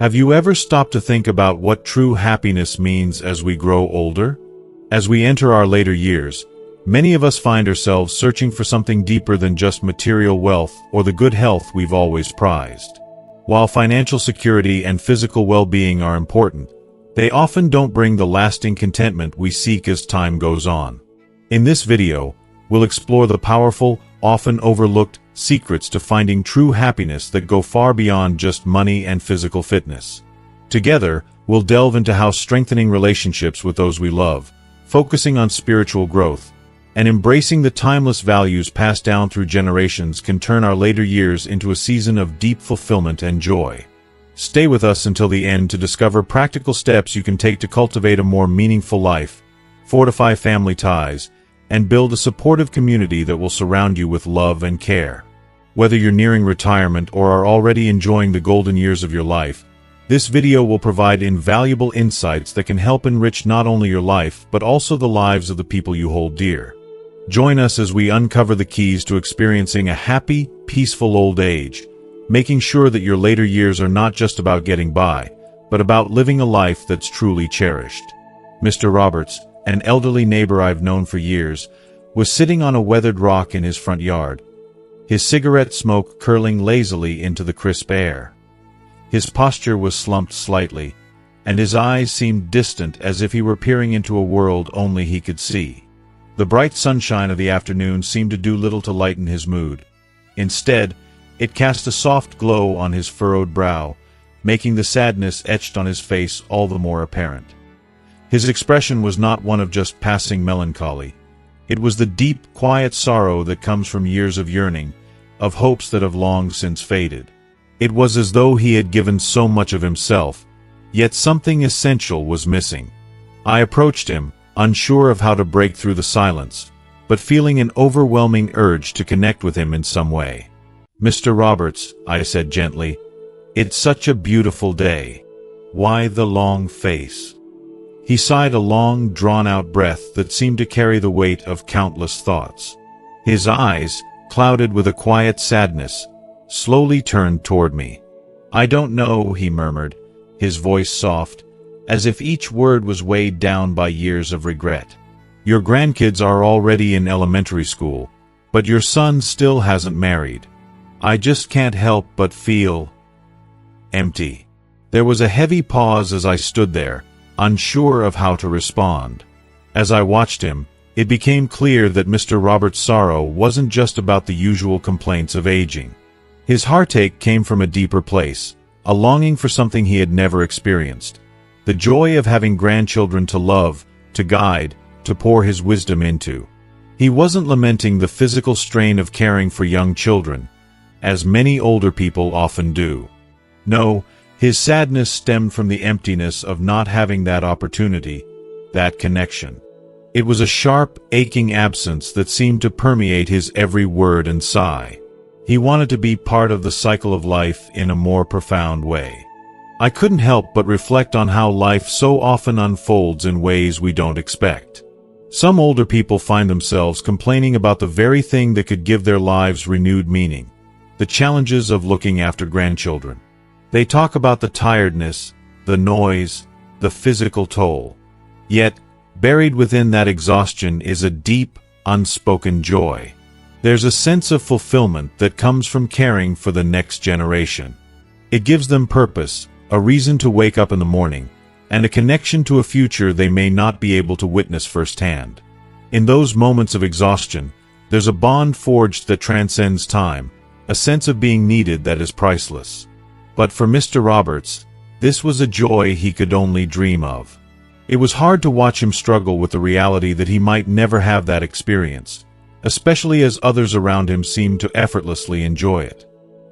Have you ever stopped to think about what true happiness means as we grow older? As we enter our later years, many of us find ourselves searching for something deeper than just material wealth or the good health we've always prized. While financial security and physical well-being are important, they often don't bring the lasting contentment we seek as time goes on. In this video, we'll explore the powerful, often overlooked secrets to finding true happiness that go far beyond just money and physical fitness. Together, we'll delve into how strengthening relationships with those we love, focusing on spiritual growth, and embracing the timeless values passed down through generations can turn our later years into a season of deep fulfillment and joy. Stay with us until the end to discover practical steps you can take to cultivate a more meaningful life, fortify family ties, and build a supportive community that will surround you with love and care. Whether you're nearing retirement or are already enjoying the golden years of your life, this video will provide invaluable insights that can help enrich not only your life but also the lives of the people you hold dear. Join us as we uncover the keys to experiencing a happy, peaceful old age, making sure that your later years are not just about getting by, but about living a life that's truly cherished. Mr. Roberts, an elderly neighbor I've known for years, was sitting on a weathered rock in his front yard, his cigarette smoke curling lazily into the crisp air. His posture was slumped slightly, and his eyes seemed distant as if he were peering into a world only he could see. The bright sunshine of the afternoon seemed to do little to lighten his mood. Instead, it cast a soft glow on his furrowed brow, making the sadness etched on his face all the more apparent. His expression was not one of just passing melancholy. It was the deep, quiet sorrow that comes from years of yearning, of hopes that have long since faded. It was as though he had given so much of himself, yet something essential was missing. I approached him, unsure of how to break through the silence, but feeling an overwhelming urge to connect with him in some way. "Mr. Roberts," I said gently, "it's such a beautiful day. Why the long face?" He sighed a long, drawn-out breath that seemed to carry the weight of countless thoughts. His eyes, clouded with a quiet sadness, slowly turned toward me. "I don't know," he murmured, his voice soft, as if each word was weighed down by years of regret. "Your grandkids are already in elementary school, but your son still hasn't married. I just can't help but feel empty." There was a heavy pause as I stood there, unsure of how to respond. As I watched him, it became clear that Mr. Roberts' sorrow wasn't just about the usual complaints of aging. His heartache came from a deeper place, a longing for something he had never experienced. The joy of having grandchildren to love, to guide, to pour his wisdom into. He wasn't lamenting the physical strain of caring for young children, as many older people often do. No, his sadness stemmed from the emptiness of not having that opportunity, that connection. It was a sharp, aching absence that seemed to permeate his every word and sigh. He wanted to be part of the cycle of life in a more profound way. I couldn't help but reflect on how life so often unfolds in ways we don't expect. Some older people find themselves complaining about the very thing that could give their lives renewed meaning, the challenges of looking after grandchildren. They talk about the tiredness, the noise, the physical toll. Yet, buried within that exhaustion is a deep, unspoken joy. There's a sense of fulfillment that comes from caring for the next generation. It gives them purpose, a reason to wake up in the morning, and a connection to a future they may not be able to witness firsthand. In those moments of exhaustion, there's a bond forged that transcends time, a sense of being needed that is priceless. But for Mr. Roberts, this was a joy he could only dream of. It was hard to watch him struggle with the reality that he might never have that experience, especially as others around him seemed to effortlessly enjoy it.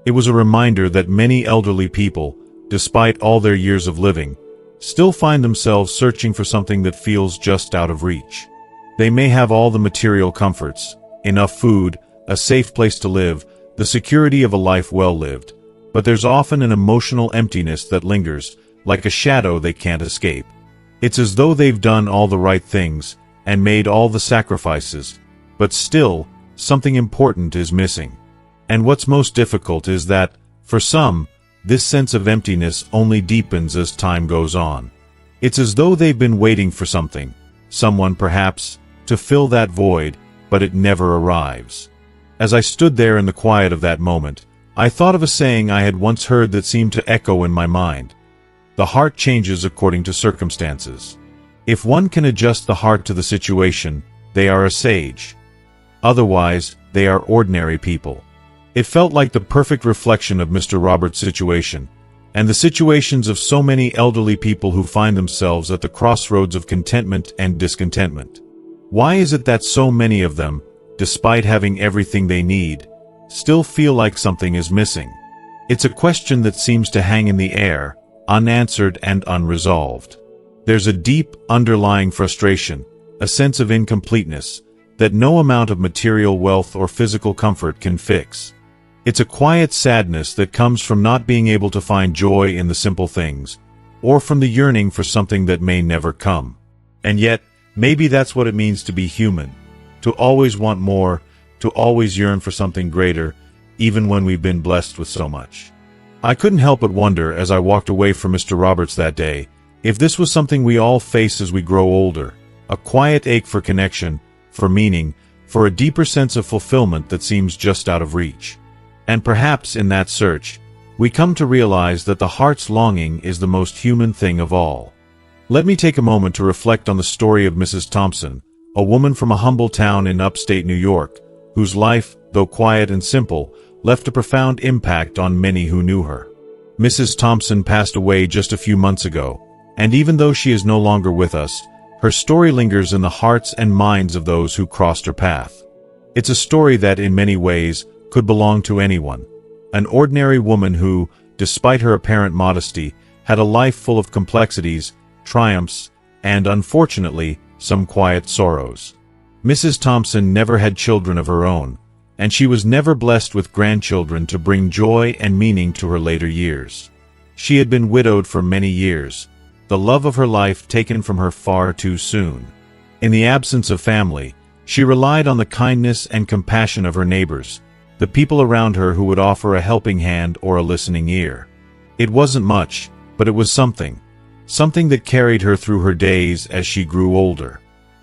It was a reminder that many elderly people, despite all their years of living, still find themselves searching for something that feels just out of reach. They may have all the material comforts, enough food, a safe place to live, the security of a life well lived, but there's often an emotional emptiness that lingers, like a shadow they can't escape. It's as though they've done all the right things and made all the sacrifices, but still, something important is missing. And what's most difficult is that, for some, this sense of emptiness only deepens as time goes on. It's as though they've been waiting for something, someone perhaps, to fill that void, but it never arrives. As I stood there in the quiet of that moment, I thought of a saying I had once heard that seemed to echo in my mind. The heart changes according to circumstances. If one can adjust the heart to the situation, they are a sage. Otherwise, they are ordinary people. It felt like the perfect reflection of Mr. Roberts' situation, and the situations of so many elderly people who find themselves at the crossroads of contentment and discontentment. Why is it that so many of them, despite having everything they need, still feel like something is missing? It's a question that seems to hang in the air, unanswered and unresolved. There's a deep, underlying frustration, a sense of incompleteness, that no amount of material wealth or physical comfort can fix. It's a quiet sadness that comes from not being able to find joy in the simple things, or from the yearning for something that may never come. And yet, maybe that's what it means to be human, to always want more, to always yearn for something greater, even when we've been blessed with so much. I couldn't help but wonder as I walked away from Mr. Roberts that day, if this was something we all face as we grow older, a quiet ache for connection, for meaning, for a deeper sense of fulfillment that seems just out of reach. And perhaps in that search, we come to realize that the heart's longing is the most human thing of all. Let me take a moment to reflect on the story of Mrs. Thompson, a woman from a humble town in upstate New York, whose life, though quiet and simple, left a profound impact on many who knew her. Mrs. Thompson passed away just a few months ago, and even though she is no longer with us, her story lingers in the hearts and minds of those who crossed her path. It's a story that, in many ways, could belong to anyone. An ordinary woman who, despite her apparent modesty, had a life full of complexities, triumphs, and, unfortunately, some quiet sorrows. Mrs. Thompson never had children of her own, and she was never blessed with grandchildren to bring joy and meaning to her later years. She had been widowed for many years, the love of her life taken from her far too soon. In the absence of family, she relied on the kindness and compassion of her neighbors, the people around her who would offer a helping hand or a listening ear. It wasn't much, but it was something that carried her through her days as she grew older.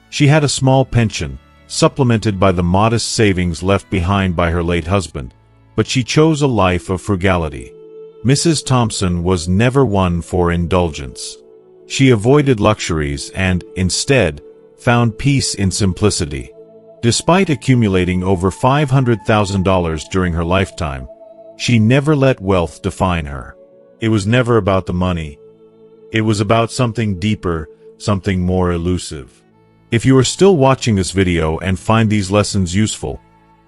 She had a small pension, supplemented by the modest savings left behind by her late husband, but she chose a life of frugality. Mrs. Thompson was never one for indulgence. She avoided luxuries and, instead, found peace in simplicity. Despite accumulating over $500,000 during her lifetime, she never let wealth define her. It was never about the money. It was about something deeper, something more elusive. If you are still watching this video and find these lessons useful,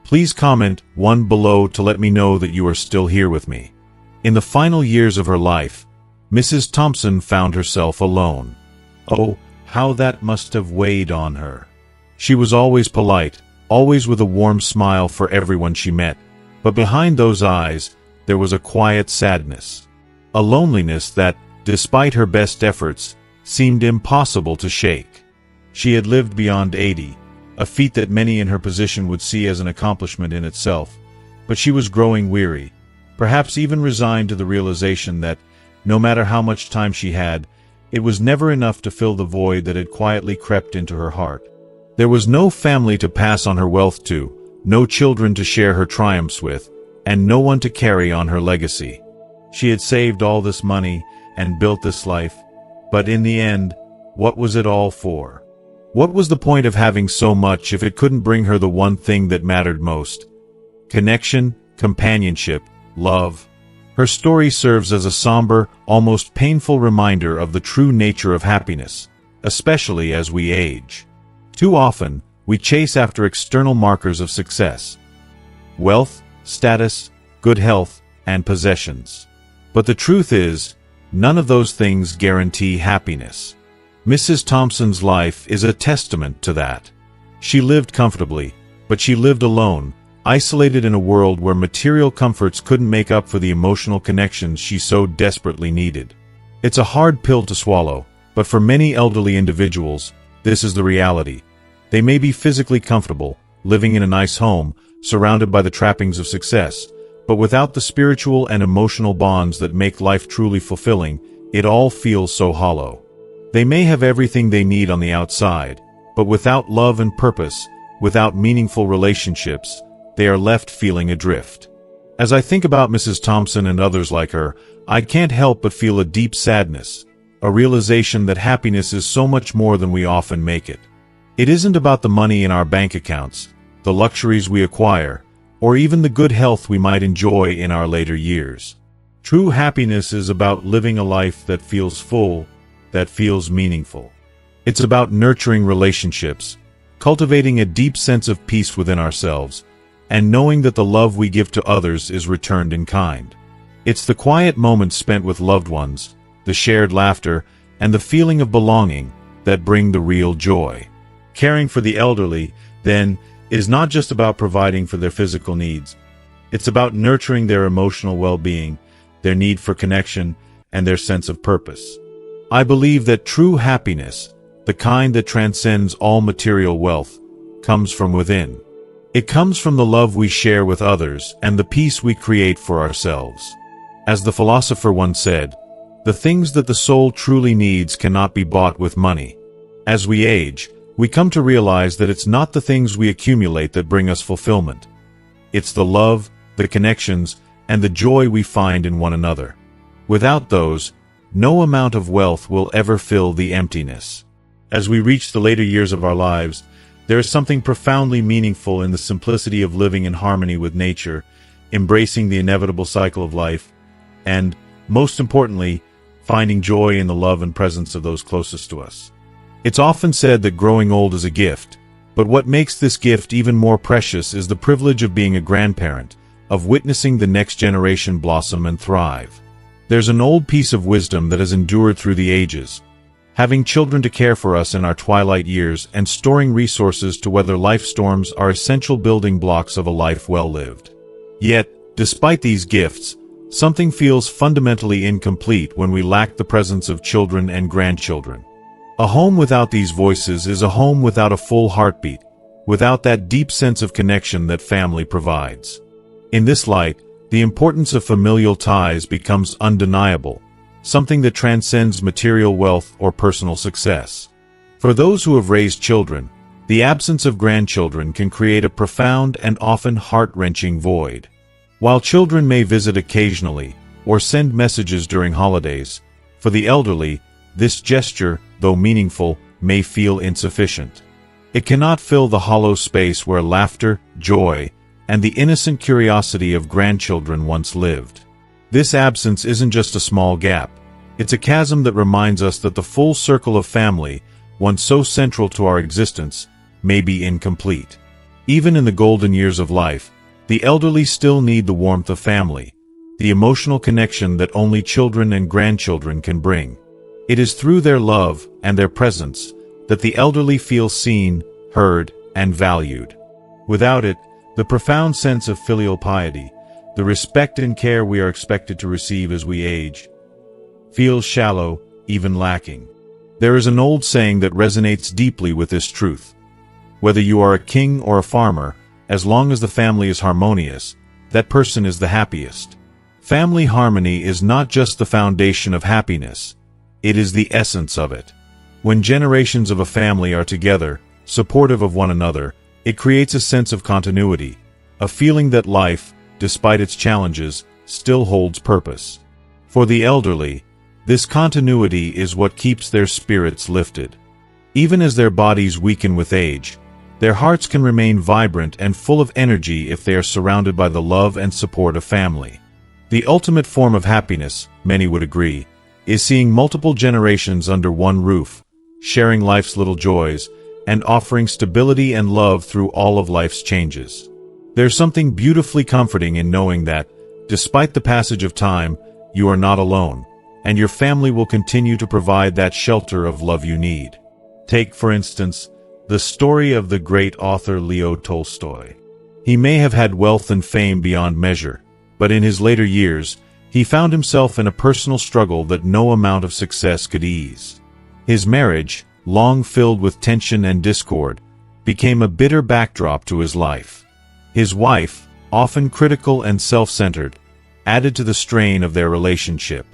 please comment 1 below to let me know that you are still here with me. In the final years of her life, Mrs. Thompson found herself alone. Oh, how that must have weighed on her. She was always polite, always with a warm smile for everyone she met, but behind those eyes, there was a quiet sadness. A loneliness that, despite her best efforts, seemed impossible to shake. She had lived beyond 80, a feat that many in her position would see as an accomplishment in itself, but she was growing weary, perhaps even resigned to the realization that, no matter how much time she had, it was never enough to fill the void that had quietly crept into her heart. There was no family to pass on her wealth to, no children to share her triumphs with, and no one to carry on her legacy. She had saved all this money and built this life, but in the end, what was it all for? What was the point of having so much if it couldn't bring her the one thing that mattered most? Connection, companionship, love. Her story serves as a somber, almost painful reminder of the true nature of happiness, especially as we age. Too often, we chase after external markers of success: wealth, status, good health, and possessions. But the truth is, none of those things guarantee happiness. Mrs. Thompson's life is a testament to that. She lived comfortably, but she lived alone, isolated in a world where material comforts couldn't make up for the emotional connections she so desperately needed. It's a hard pill to swallow, but for many elderly individuals, this is the reality. They may be physically comfortable, living in a nice home, surrounded by the trappings of success, But without the spiritual and emotional bonds that make life truly fulfilling, it all feels so hollow. They may have everything they need on the outside, but without love and purpose, without meaningful relationships, they are left feeling adrift. As I think about Mrs. Thompson and others like her, I can't help but feel a deep sadness, a realization that happiness is so much more than we often make it. It isn't about the money in our bank accounts, the luxuries we acquire, or even the good health we might enjoy in our later years. True happiness is about living a life that feels full, that feels meaningful. It's about nurturing relationships, cultivating a deep sense of peace within ourselves, and knowing that the love we give to others is returned in kind. It's the quiet moments spent with loved ones, the shared laughter, and the feeling of belonging that bring the real joy. Caring for the elderly, then, is not just about providing for their physical needs. It's about nurturing their emotional well-being, their need for connection, and their sense of purpose. I believe that true happiness, the kind that transcends all material wealth, comes from within. It comes from the love we share with others and the peace we create for ourselves. As the philosopher once said, the things that the soul truly needs cannot be bought with money. As we age, we come to realize that it's not the things we accumulate that bring us fulfillment. It's the love, the connections, and the joy we find in one another. Without those, no amount of wealth will ever fill the emptiness. As we reach the later years of our lives, there is something profoundly meaningful in the simplicity of living in harmony with nature, embracing the inevitable cycle of life, and, most importantly, finding joy in the love and presence of those closest to us. It's often said that growing old is a gift, but what makes this gift even more precious is the privilege of being a grandparent, of witnessing the next generation blossom and thrive. There's an old piece of wisdom that has endured through the ages. Having children to care for us in our twilight years and storing resources to weather life storms are essential building blocks of a life well lived. Yet, despite these gifts, something feels fundamentally incomplete when we lack the presence of children and grandchildren. A home without these voices is a home without a full heartbeat, without that deep sense of connection that family provides. In this light, the importance of familial ties becomes undeniable, something that transcends material wealth or personal success. For those who have raised children, the absence of grandchildren can create a profound and often heart-wrenching void. While children may visit occasionally or send messages during holidays, for the elderly, this gesture, though meaningful, may feel insufficient. It cannot fill the hollow space where laughter, joy, and the innocent curiosity of grandchildren once lived. This absence isn't just a small gap. It's a chasm that reminds us that the full circle of family, once so central to our existence, may be incomplete. Even in the golden years of life, the elderly still need the warmth of family, the emotional connection that only children and grandchildren can bring. It is through their love and their presence that the elderly feel seen, heard, and valued. Without it, the profound sense of filial piety, the respect and care we are expected to receive as we age, feels shallow, even lacking. There is an old saying that resonates deeply with this truth. Whether you are a king or a farmer, as long as the family is harmonious, that person is the happiest. Family harmony is not just the foundation of happiness, it is the essence of it. When generations of a family are together, supportive of one another, it creates a sense of continuity, a feeling that life, despite its challenges, still holds purpose. For the elderly, this continuity is what keeps their spirits lifted. Even as their bodies weaken with age, their hearts can remain vibrant and full of energy if they are surrounded by the love and support of family. The ultimate form of happiness, many would agree, is seeing multiple generations under one roof, sharing life's little joys, and offering stability and love through all of life's changes. There's something beautifully comforting in knowing that, despite the passage of time, you are not alone, and your family will continue to provide that shelter of love you need. Take, for instance, the story of the great author Leo Tolstoy. He may have had wealth and fame beyond measure, but in his later years, he found himself in a personal struggle that no amount of success could ease. His marriage, long filled with tension and discord, became a bitter backdrop to his life. His wife, often critical and self-centered, added to the strain of their relationship.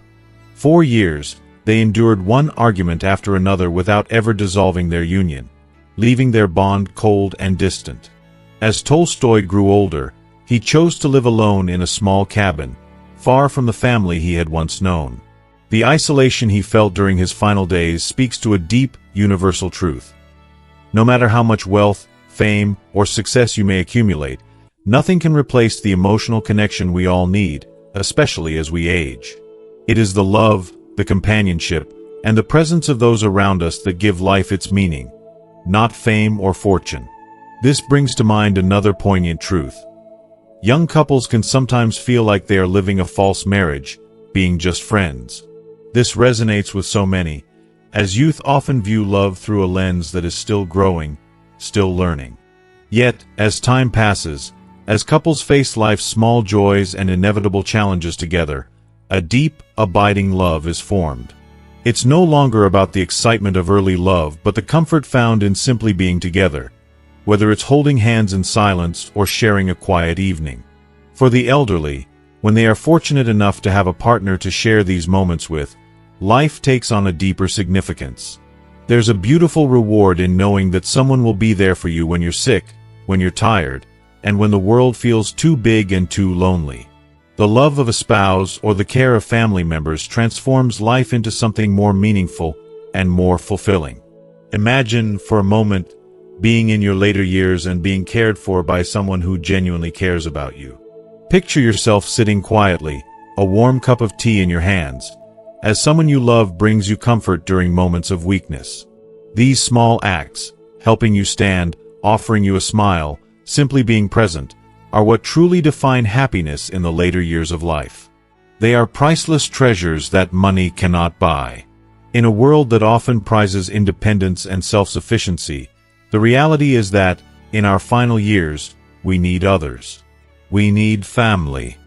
For years, they endured one argument after another without ever dissolving their union, leaving their bond cold and distant. As Tolstoy grew older, he chose to live alone in a small cabin, far from the family he had once known. The isolation he felt during his final days speaks to a deep, universal truth. No matter how much wealth, fame, or success you may accumulate, nothing can replace the emotional connection we all need, especially as we age. It is the love, the companionship, and the presence of those around us that give life its meaning, not fame or fortune. This brings to mind another poignant truth. Young couples can sometimes feel like they are living a false marriage, being just friends. This resonates with so many, as youth often view love through a lens that is still growing, still learning. Yet, as time passes, as couples face life's small joys and inevitable challenges together, a deep, abiding love is formed. It's no longer about the excitement of early love but the comfort found in simply being together, whether it's holding hands in silence or sharing a quiet evening. For the elderly, when they are fortunate enough to have a partner to share these moments with, life takes on a deeper significance. There's a beautiful reward in knowing that someone will be there for you when you're sick, when you're tired, and when the world feels too big and too lonely. The love of a spouse or the care of family members transforms life into something more meaningful and more fulfilling. Imagine, for a moment, being in your later years and being cared for by someone who genuinely cares about you. Picture yourself sitting quietly, a warm cup of tea in your hands, as someone you love brings you comfort during moments of weakness. These small acts, helping you stand, offering you a smile, simply being present, are what truly define happiness in the later years of life. They are priceless treasures that money cannot buy. In a world that often prizes independence and self-sufficiency, the reality is that, in our final years, we need others. We need family.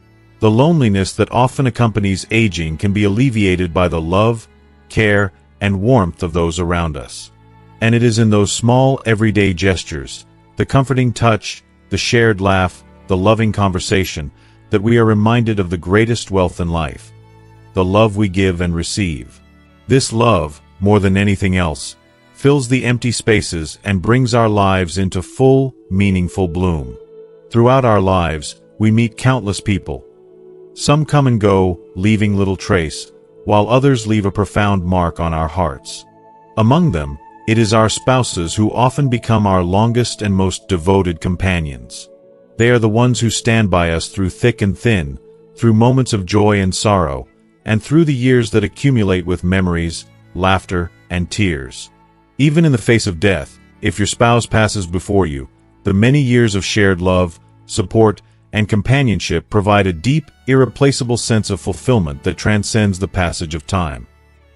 The loneliness that often accompanies aging can be alleviated by the love, care, and warmth of those around us. And it is in those small, everyday gestures, the comforting touch, the shared laugh, the loving conversation, that we are reminded of the greatest wealth in life, the love we give and receive. This love, more than anything else, fills the empty spaces and brings our lives into full, meaningful bloom. Throughout our lives, we meet countless people. Some come and go, leaving little trace, while others leave a profound mark on our hearts. Among them, it is our spouses who often become our longest and most devoted companions. They are the ones who stand by us through thick and thin, through moments of joy and sorrow, and through the years that accumulate with memories, laughter, and tears. Even in the face of death, if your spouse passes before you, the many years of shared love, support, and companionship provide a deep, irreplaceable sense of fulfillment that transcends the passage of time.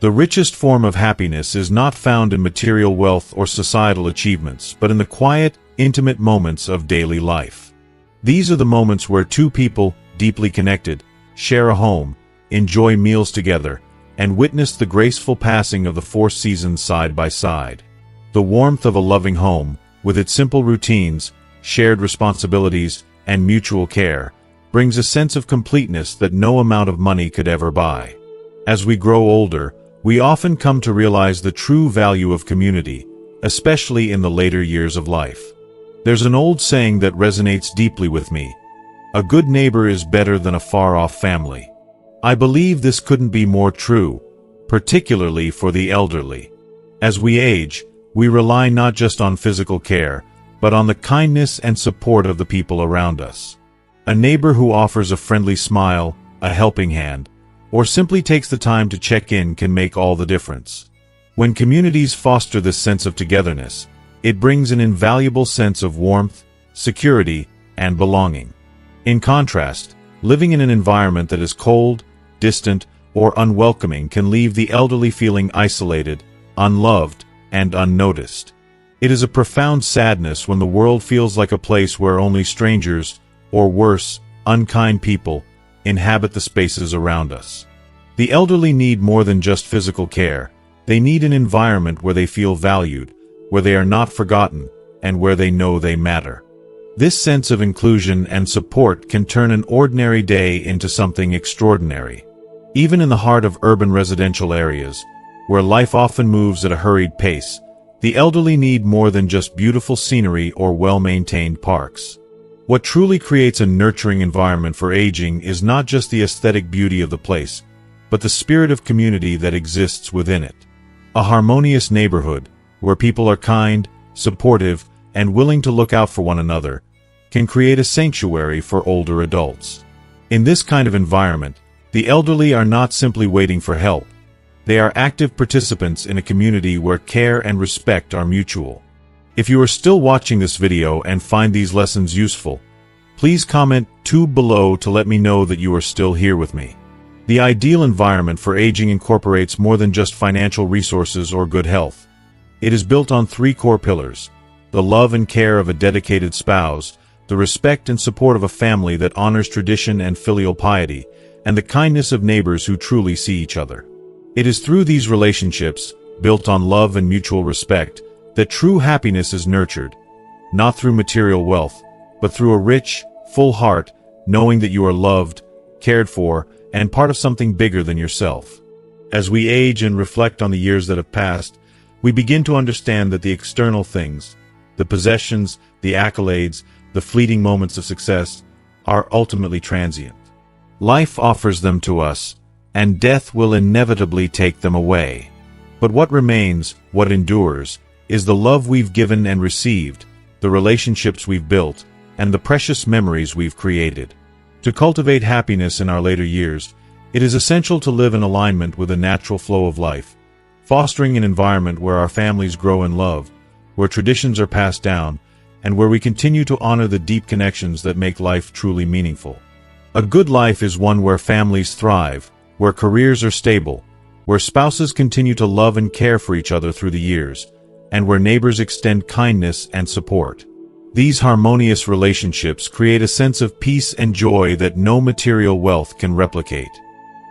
The richest form of happiness is not found in material wealth or societal achievements, but in the quiet, intimate moments of daily life. These are the moments where two people, deeply connected, share a home, enjoy meals together, and witness the graceful passing of the 4 seasons side by side. The warmth of a loving home, with its simple routines, shared responsibilities, and mutual care, brings a sense of completeness that no amount of money could ever buy. As we grow older, we often come to realize the true value of community, especially in the later years of life. There's an old saying that resonates deeply with me: a good neighbor is better than a far-off family. I believe this couldn't be more true, particularly for the elderly. As we age, we rely not just on physical care, but on the kindness and support of the people around us. A neighbor who offers a friendly smile, a helping hand, or simply takes the time to check in can make all the difference. When communities foster this sense of togetherness, it brings an invaluable sense of warmth, security, and belonging. In contrast, living in an environment that is cold, distant, or unwelcoming can leave the elderly feeling isolated, unloved, and unnoticed. It is a profound sadness when the world feels like a place where only strangers, or worse, unkind people, inhabit the spaces around us. The elderly need more than just physical care. They need an environment where they feel valued, where they are not forgotten, and where they know they matter. This sense of inclusion and support can turn an ordinary day into something extraordinary. Even in the heart of urban residential areas, where life often moves at a hurried pace, the elderly need more than just beautiful scenery or well-maintained parks. What truly creates a nurturing environment for aging is not just the aesthetic beauty of the place, but the spirit of community that exists within it. A harmonious neighborhood, where people are kind, supportive, and willing to look out for one another, can create a sanctuary for older adults. In this kind of environment, the elderly are not simply waiting for help. They are active participants in a community where care and respect are mutual. If you are still watching this video and find these lessons useful, please comment below to let me know that you are still here with me. The ideal environment for aging incorporates more than just financial resources or good health. It is built on three core pillars: the love and care of a dedicated spouse, the respect and support of a family that honors tradition and filial piety, and the kindness of neighbors who truly see each other. It is through these relationships, built on love and mutual respect, that true happiness is nurtured, not through material wealth, but through a rich, full heart, knowing that you are loved, cared for, and part of something bigger than yourself. As we age and reflect on the years that have passed, we begin to understand that the external things, the possessions, the accolades, the fleeting moments of success, are ultimately transient. Life offers them to us, and death will inevitably take them away. But what remains, what endures, is the love we've given and received, the relationships we've built, and the precious memories we've created. To cultivate happiness in our later years, it is essential to live in alignment with the natural flow of life, fostering an environment where our families grow in love, where traditions are passed down, and where we continue to honor the deep connections that make life truly meaningful. A good life is one where families thrive, where careers are stable, where spouses continue to love and care for each other through the years, and where neighbors extend kindness and support. These harmonious relationships create a sense of peace and joy that no material wealth can replicate.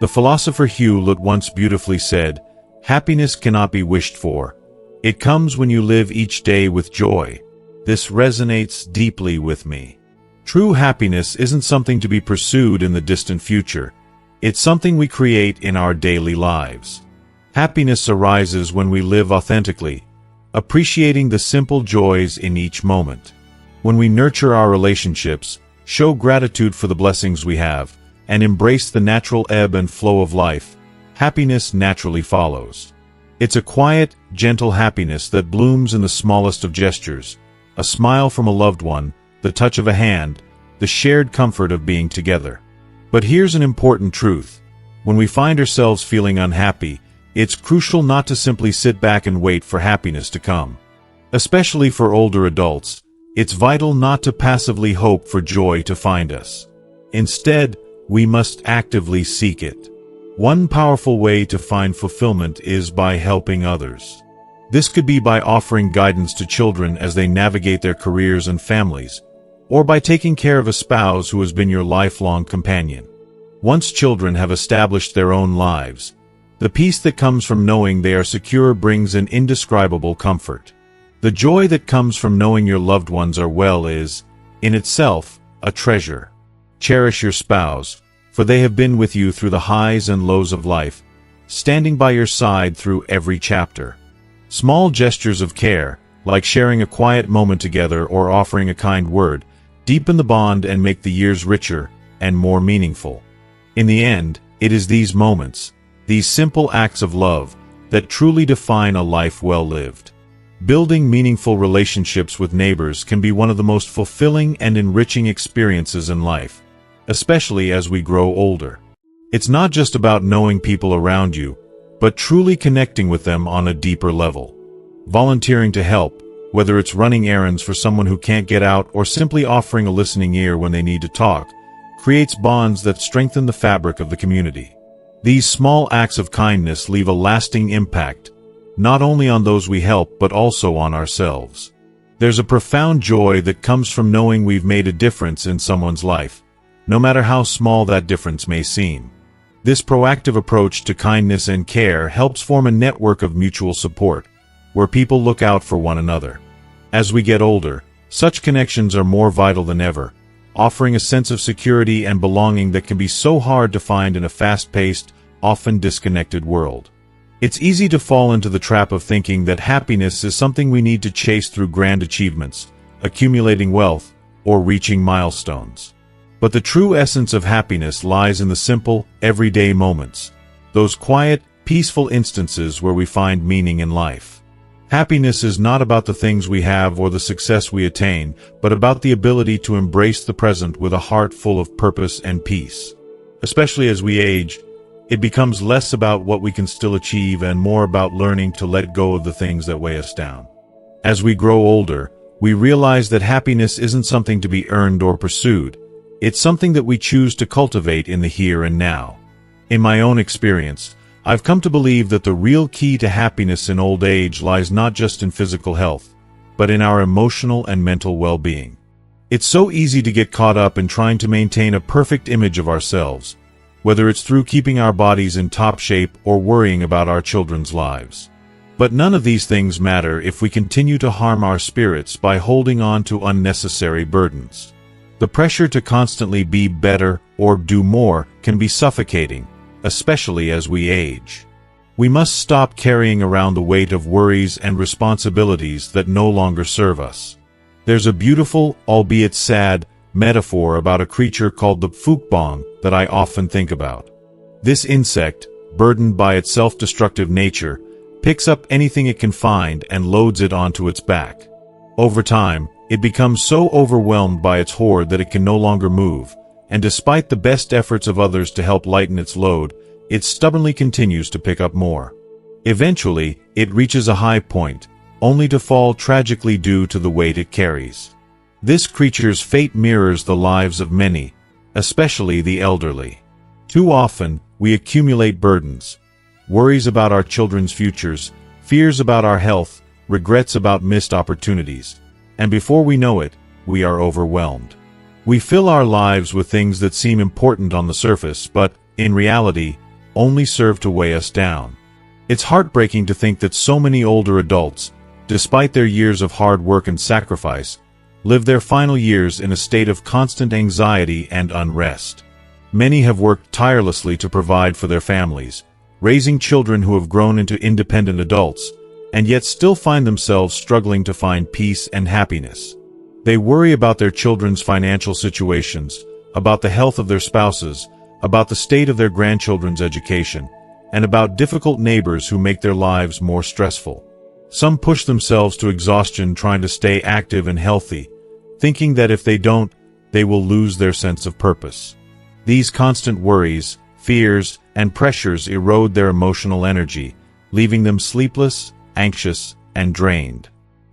The philosopher Hugh Lewis once beautifully said, "Happiness cannot be wished for. It comes when you live each day with joy." This resonates deeply with me. True happiness isn't something to be pursued in the distant future. It's something we create in our daily lives. Happiness arises when we live authentically, appreciating the simple joys in each moment. When we nurture our relationships, show gratitude for the blessings we have, and embrace the natural ebb and flow of life, happiness naturally follows. It's a quiet, gentle happiness that blooms in the smallest of gestures: a smile from a loved one, the touch of a hand, the shared comfort of being together. But here's an important truth. When we find ourselves feeling unhappy, it's crucial not to simply sit back and wait for happiness to come. Especially for older adults, it's vital not to passively hope for joy to find us. Instead, we must actively seek it. One powerful way to find fulfillment is by helping others. This could be by offering guidance to children as they navigate their careers and families, or by taking care of a spouse who has been your lifelong companion. Once children have established their own lives, the peace that comes from knowing they are secure brings an indescribable comfort. The joy that comes from knowing your loved ones are well is, in itself, a treasure. Cherish your spouse, for they have been with you through the highs and lows of life, standing by your side through every chapter. Small gestures of care, like sharing a quiet moment together or offering a kind word, deepen the bond and make the years richer and more meaningful. In the end, it is these moments, these simple acts of love, that truly define a life well lived. Building meaningful relationships with neighbors can be one of the most fulfilling and enriching experiences in life, especially as we grow older. It's not just about knowing people around you, but truly connecting with them on a deeper level. Volunteering to help, whether it's running errands for someone who can't get out or simply offering a listening ear when they need to talk, creates bonds that strengthen the fabric of the community. These small acts of kindness leave a lasting impact, not only on those we help but also on ourselves. There's a profound joy that comes from knowing we've made a difference in someone's life, no matter how small that difference may seem. This proactive approach to kindness and care helps form a network of mutual support, where people look out for one another. As we get older, Such connections are more vital than ever, offering a sense of security and belonging that can be so hard to find in a fast-paced, often disconnected world. It's easy to fall into the trap of thinking that happiness is something we need to chase through grand achievements, accumulating wealth, or reaching milestones. But the true essence of happiness lies in the simple, everyday moments, those quiet, peaceful instances where we find meaning in life. Happiness is not about the things we have or the success we attain, but about the ability to embrace the present with a heart full of purpose and peace. Especially as we age, it becomes less about what we can still achieve and more about learning to let go of the things that weigh us down. As we grow older, we realize that happiness isn't something to be earned or pursued. It's something that we choose to cultivate in the here and now. In my own experience, I've come to believe that the real key to happiness in old age lies not just in physical health, but in our emotional and mental well-being. It's so easy to get caught up in trying to maintain a perfect image of ourselves, whether it's through keeping our bodies in top shape or worrying about our children's lives. But none of these things matter if we continue to harm our spirits by holding on to unnecessary burdens. The pressure to constantly be better or do more can be suffocating, especially as we age. We must stop carrying around the weight of worries and responsibilities that no longer serve us. There's a beautiful, albeit sad, metaphor about a creature called the fukbong that I often think about. This insect, burdened by its self-destructive nature, picks up anything it can find and loads it onto its back. Over time, it becomes so overwhelmed by its hoard that it can no longer move, and despite the best efforts of others to help lighten its load, it stubbornly continues to pick up more. Eventually, it reaches a high point, only to fall tragically due to the weight it carries. This creature's fate mirrors the lives of many, especially the elderly. Too often, we accumulate burdens, worries about our children's futures, fears about our health, regrets about missed opportunities, and before we know it, we are overwhelmed. We fill our lives with things that seem important on the surface, but, in reality, only serve to weigh us down. It's heartbreaking to think that so many older adults, despite their years of hard work and sacrifice, live their final years in a state of constant anxiety and unrest. Many have worked tirelessly to provide for their families, raising children who have grown into independent adults, and yet still find themselves struggling to find peace and happiness. They worry about their children's financial situations, about the health of their spouses, about the state of their grandchildren's education, and about difficult neighbors who make their lives more stressful. Some push themselves to exhaustion trying to stay active and healthy, thinking that if they don't, they will lose their sense of purpose. These constant worries, fears, and pressures erode their emotional energy, leaving them sleepless, anxious, and drained.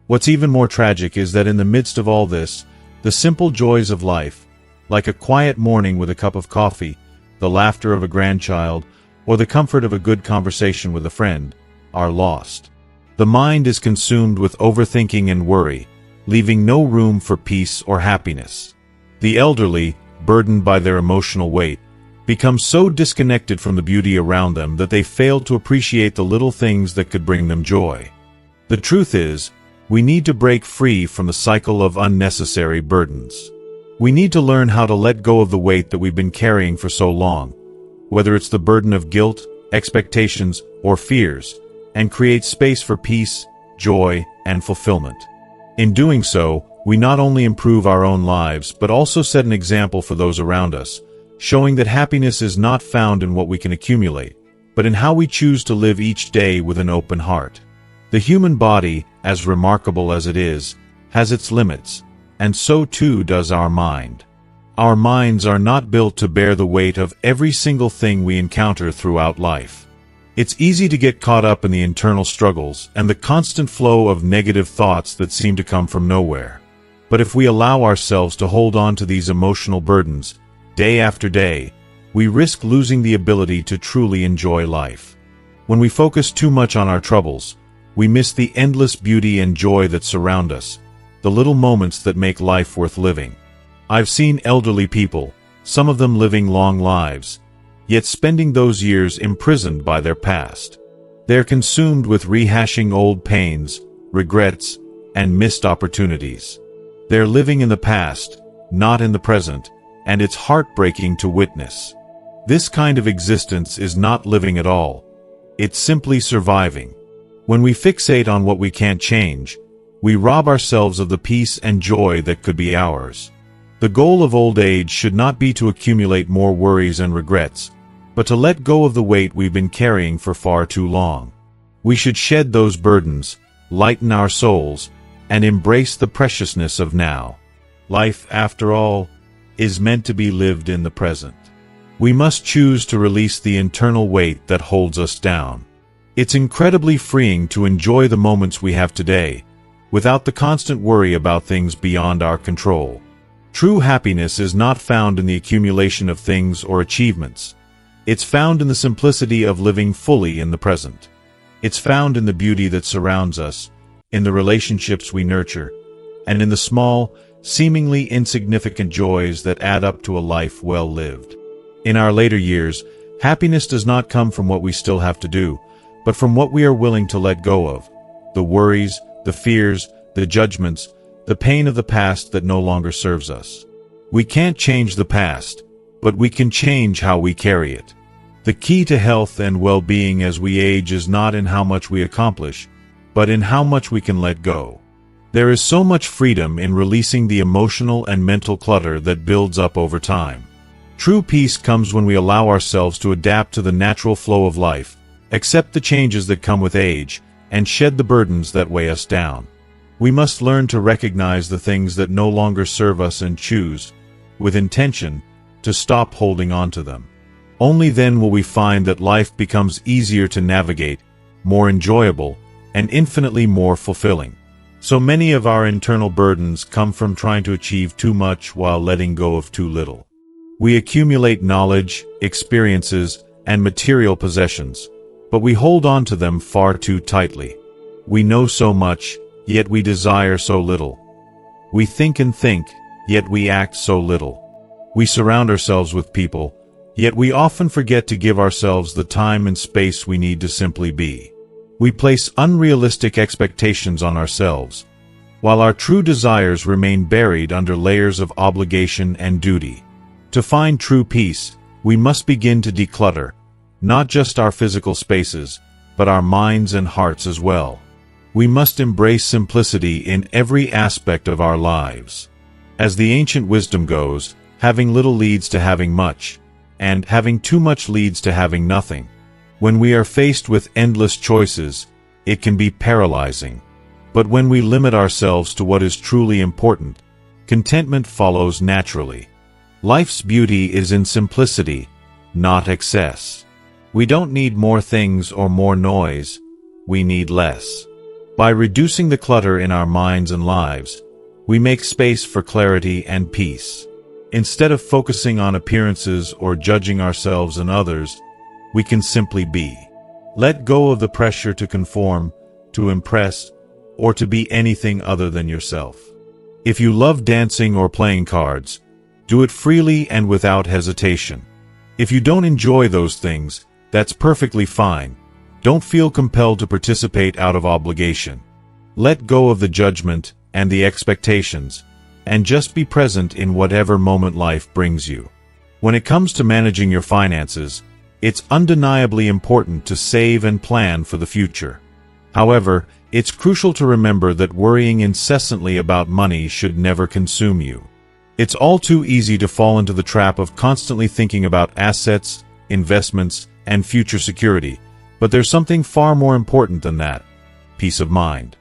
What's even more tragic is that in the midst of all this, the simple joys of life, like a quiet morning with a cup of coffee, the laughter of a grandchild, or the comfort of a good conversation with a friend, are lost. The mind is consumed with overthinking and worry, leaving no room for peace or happiness. The elderly, burdened by their emotional weight, become so disconnected from the beauty around them that they fail to appreciate the little things that could bring them joy. The truth is, we need to break free from the cycle of unnecessary burdens. We need to learn how to let go of the weight that we've been carrying for so long, whether it's the burden of guilt, expectations, or fears, and create space for peace, joy, and fulfillment. In doing so, we not only improve our own lives but also set an example for those around us, showing that happiness is not found in what we can accumulate, but in how we choose to live each day with an open heart. The human body, as remarkable as it is, has its limits, and so too does our mind. Our minds are not built to bear the weight of every single thing we encounter throughout life. It's easy to get caught up in the internal struggles and the constant flow of negative thoughts that seem to come from nowhere. But if we allow ourselves to hold on to these emotional burdens, day after day, we risk losing the ability to truly enjoy life. When we focus too much on our troubles, we miss the endless beauty and joy that surround us, the little moments that make life worth living. I've seen elderly people, some of them living long lives, yet spending those years imprisoned by their past. They're consumed with rehashing old pains, regrets, and missed opportunities. They're living in the past, not in the present, and it's heartbreaking to witness. This kind of existence is not living at all. It's simply surviving. When we fixate on what we can't change, we rob ourselves of the peace and joy that could be ours. The goal of old age should not be to accumulate more worries and regrets, but to let go of the weight we've been carrying for far too long. We should shed those burdens, lighten our souls, and embrace the preciousness of now. Life, after all, is meant to be lived in the present. We must choose to release the internal weight that holds us down. It's incredibly freeing to enjoy the moments we have today, without the constant worry about things beyond our control. True happiness is not found in the accumulation of things or achievements. It's found in the simplicity of living fully in the present. It's found in the beauty that surrounds us, in the relationships we nurture, and in the small, seemingly insignificant joys that add up to a life well lived. In our later years, happiness does not come from what we still have to do, but from what we are willing to let go of. The worries, the fears, the judgments, the pain of the past that no longer serves us. We can't change the past, but we can change how we carry it. The key to health and well-being as we age is not in how much we accomplish, but in how much we can let go. There is so much freedom in releasing the emotional and mental clutter that builds up over time. True peace comes when we allow ourselves to adapt to the natural flow of life, accept the changes that come with age, and shed the burdens that weigh us down. We must learn to recognize the things that no longer serve us and choose, with intention, to stop holding on to them. Only then will we find that life becomes easier to navigate, more enjoyable, and infinitely more fulfilling. So many of our internal burdens come from trying to achieve too much while letting go of too little. We accumulate knowledge, experiences, and material possessions, but we hold on to them far too tightly. We know so much, yet we desire so little. We think and think, yet we act so little. We surround ourselves with people, yet we often forget to give ourselves the time and space we need to simply be. We place unrealistic expectations on ourselves, while our true desires remain buried under layers of obligation and duty. To find true peace, we must begin to declutter, not just our physical spaces, but our minds and hearts as well. We must embrace simplicity in every aspect of our lives. As the ancient wisdom goes, having little leads to having much, and having too much leads to having nothing. When we are faced with endless choices, it can be paralyzing. But when we limit ourselves to what is truly important, contentment follows naturally. Life's beauty is in simplicity, not excess. We don't need more things or more noise, we need less. By reducing the clutter in our minds and lives, we make space for clarity and peace. Instead of focusing on appearances or judging ourselves and others, we can simply be. Let go of the pressure to conform, to impress, or to be anything other than yourself. If you love dancing or playing cards, do it freely and without hesitation. If you don't enjoy those things, that's perfectly fine. Don't feel compelled to participate out of obligation. Let go of the judgment and the expectations, and just be present in whatever moment life brings you. When it comes to managing your finances, it's undeniably important to save and plan for the future. However, it's crucial to remember that worrying incessantly about money should never consume you. It's all too easy to fall into the trap of constantly thinking about assets, investments, and future security, but there's something far more important than that: peace of mind.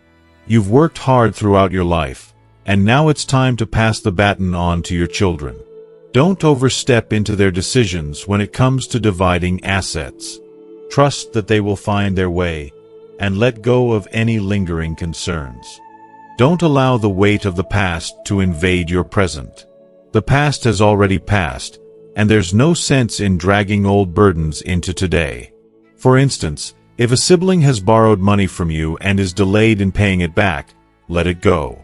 You've worked hard throughout your life, and now it's time to pass the baton on to your children. Don't overstep into their decisions when it comes to dividing assets. Trust that they will find their way, and let go of any lingering concerns. Don't allow the weight of the past to invade your present. The past has already passed, and there's no sense in dragging old burdens into today. For instance, if a sibling has borrowed money from you and is delayed in paying it back, let it go.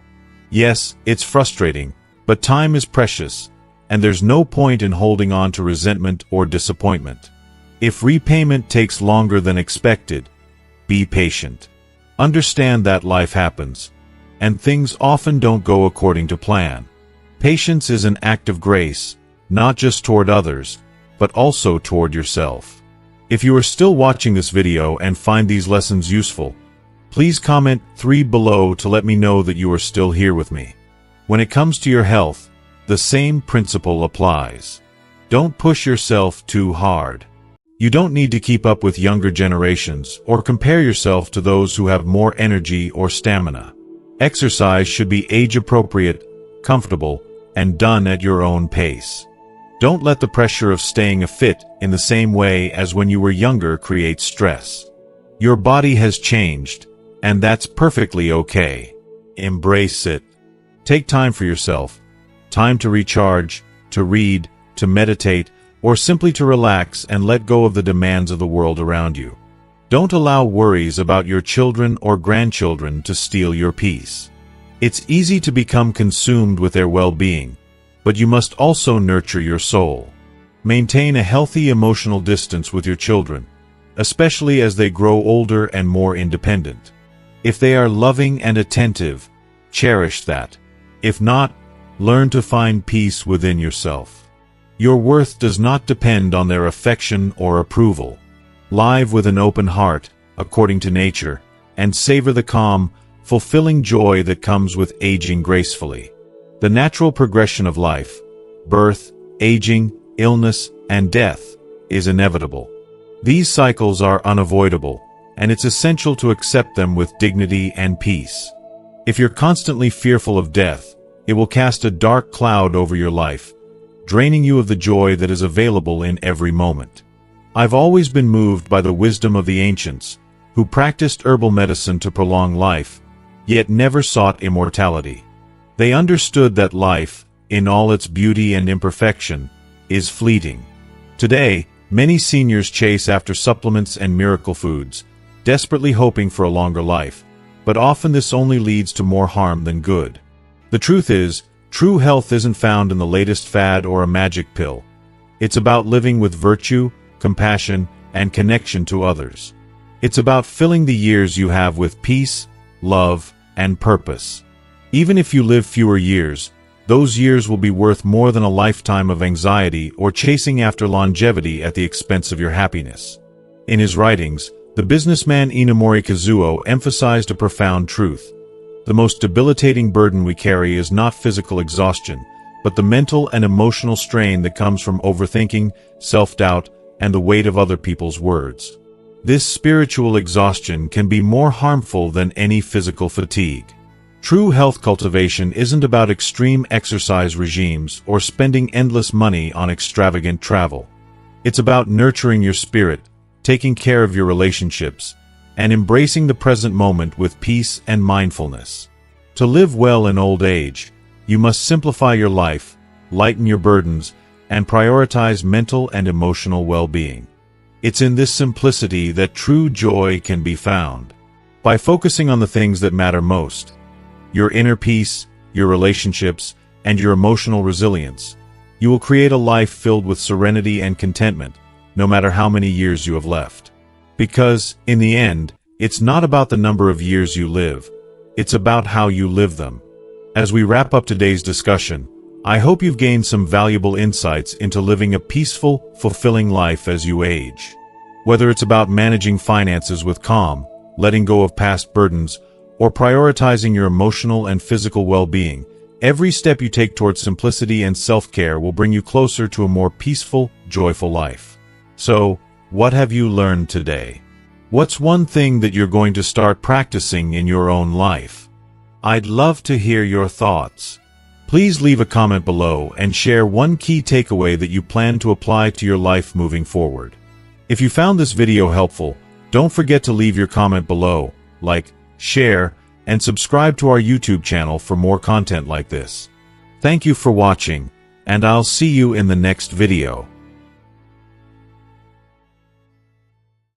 Yes, it's frustrating, but time is precious, and there's no point in holding on to resentment or disappointment. If repayment takes longer than expected, be patient. Understand that life happens, and things often don't go according to plan. Patience is an act of grace, not just toward others, but also toward yourself. If you are still watching this video and find these lessons useful, please comment 3 below to let me know that you are still here with me. When it comes to your health, the same principle applies. Don't push yourself too hard. You don't need to keep up with younger generations or compare yourself to those who have more energy or stamina. Exercise should be age-appropriate, comfortable, and done at your own pace. Don't let the pressure of staying fit in the same way as when you were younger create stress. Your body has changed, and that's perfectly okay. Embrace it. Take time for yourself. Time to recharge, to read, to meditate, or simply to relax and let go of the demands of the world around you. Don't allow worries about your children or grandchildren to steal your peace. It's easy to become consumed with their well-being, but you must also nurture your soul. Maintain a healthy emotional distance with your children, especially as they grow older and more independent. If they are loving and attentive, cherish that. If not, learn to find peace within yourself. Your worth does not depend on their affection or approval. Live with an open heart, according to nature, and savor the calm, fulfilling joy that comes with aging gracefully. The natural progression of life, birth, aging, illness, and death, is inevitable. These cycles are unavoidable, and it's essential to accept them with dignity and peace. If you're constantly fearful of death, it will cast a dark cloud over your life, draining you of the joy that is available in every moment. I've always been moved by the wisdom of the ancients, who practiced herbal medicine to prolong life, yet never sought immortality. They understood that life, in all its beauty and imperfection, is fleeting. Today, many seniors chase after supplements and miracle foods, desperately hoping for a longer life, but often this only leads to more harm than good. The truth is, true health isn't found in the latest fad or a magic pill. It's about living with virtue, compassion, and connection to others. It's about filling the years you have with peace, love, and purpose. Even if you live fewer years, those years will be worth more than a lifetime of anxiety or chasing after longevity at the expense of your happiness. In his writings, the businessman Inamori Kazuo emphasized a profound truth. The most debilitating burden we carry is not physical exhaustion, but the mental and emotional strain that comes from overthinking, self-doubt, and the weight of other people's words. This spiritual exhaustion can be more harmful than any physical fatigue. True health cultivation isn't about extreme exercise regimes or spending endless money on extravagant travel. It's about nurturing your spirit, taking care of your relationships, and embracing the present moment with peace and mindfulness. To live well in old age, you must simplify your life, lighten your burdens, and prioritize mental and emotional well-being. It's in this simplicity that true joy can be found. By focusing on the things that matter most, your inner peace, your relationships, and your emotional resilience, you will create a life filled with serenity and contentment, no matter how many years you have left. Because, in the end, it's not about the number of years you live, it's about how you live them. As we wrap up today's discussion, I hope you've gained some valuable insights into living a peaceful, fulfilling life as you age. Whether it's about managing finances with calm, letting go of past burdens, or prioritizing your emotional and physical well-being, every step you take towards simplicity and self-care will bring you closer to a more peaceful, joyful life. So, what have you learned today? What's one thing that you're going to start practicing in your own life? I'd love to hear your thoughts. Please leave a comment below and share one key takeaway that you plan to apply to your life moving forward. If you found this video helpful, don't forget to leave your comment below, like, share, and subscribe to our YouTube channel for more content like this. Thank you for watching, and I'll see you in the next video.